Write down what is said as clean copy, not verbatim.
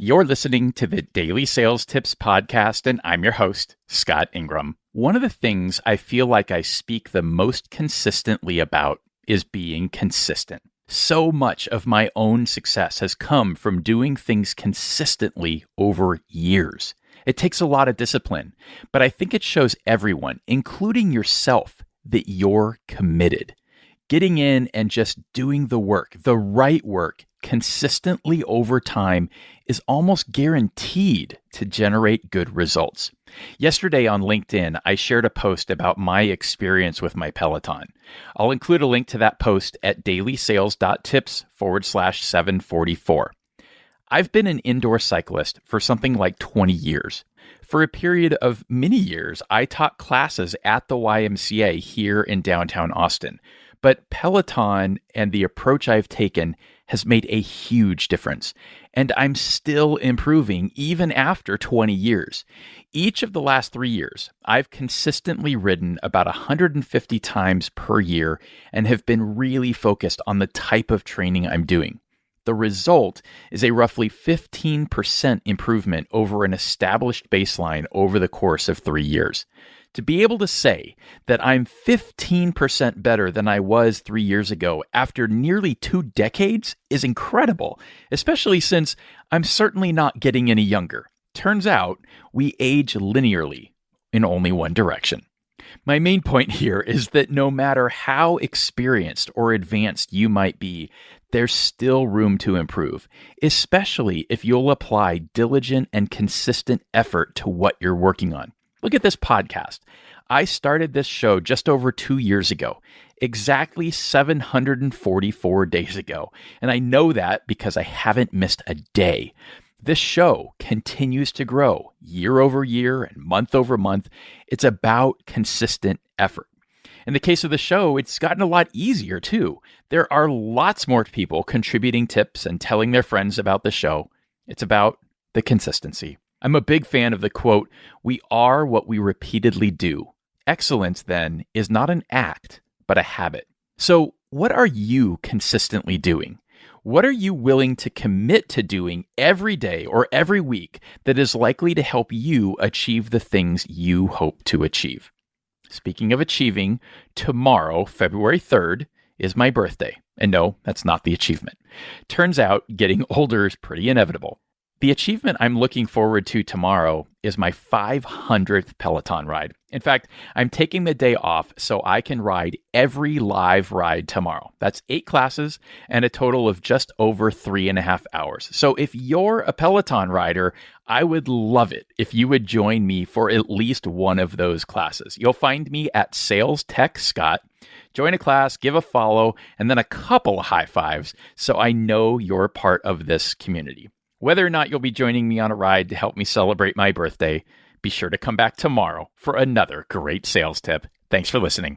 You're listening to the Daily Sales Tips podcast, and I'm your host, Scott Ingram. One of the things I feel like I speak the most consistently about is being consistent. So much of my own success has come from doing things consistently over years. It takes a lot of discipline, but I think it shows everyone, including yourself, that you're committed. Getting in and just doing the work, the right work, consistently over time is almost guaranteed to generate good results. Yesterday on LinkedIn, I shared a post about my experience with my Peloton. I'll include a link to that post at DailySales.Tips/744. I've been an indoor cyclist for something like 20 years. For a period of many years, I taught classes at the YMCA here in downtown Austin. But Peloton and the approach I've taken has made a huge difference, and I'm still improving even after 20 years. Each of the last 3 years, I've consistently ridden about 150 times per year and have been really focused on the type of training I'm doing. The result is a roughly 15% improvement over an established baseline over the course of 3 years. To be able to say that I'm 15% better than I was 3 years ago after nearly 2 decades is incredible, especially since I'm certainly not getting any younger. Turns out we age linearly in only one direction. My main point here is that no matter how experienced or advanced you might be, there's still room to improve, especially if you'll apply diligent and consistent effort to what you're working on. Look at this podcast. I started this show just over 2 years ago, exactly 744 days ago. And I know that because I haven't missed a day. This show continues to grow year over year and month over month. It's about consistent effort. In the case of the show, it's gotten a lot easier too. There are lots more people contributing tips and telling their friends about the show. It's about the consistency. I'm a big fan of the quote, "We are what we repeatedly do." Excellence, then, is not an act, but a habit. So what are you consistently doing? What are you willing to commit to doing every day or every week that is likely to help you achieve the things you hope to achieve? Speaking of achieving, tomorrow, February 3rd, is my birthday. And no, that's not the achievement. Turns out getting older is pretty inevitable. The achievement I'm looking forward to tomorrow is my 500th Peloton ride. In fact, I'm taking the day off so I can ride every live ride tomorrow. That's 8 classes and a total of just over 3.5 hours. So if you're a Peloton rider, I would love it if you would join me for at least one of those classes. You'll find me at Sales Tech Scott. Join a class, give a follow, and then a couple of high fives so I know you're part of this community. Whether or not you'll be joining me on a ride to help me celebrate my birthday, be sure to come back tomorrow for another great sales tip. Thanks for listening.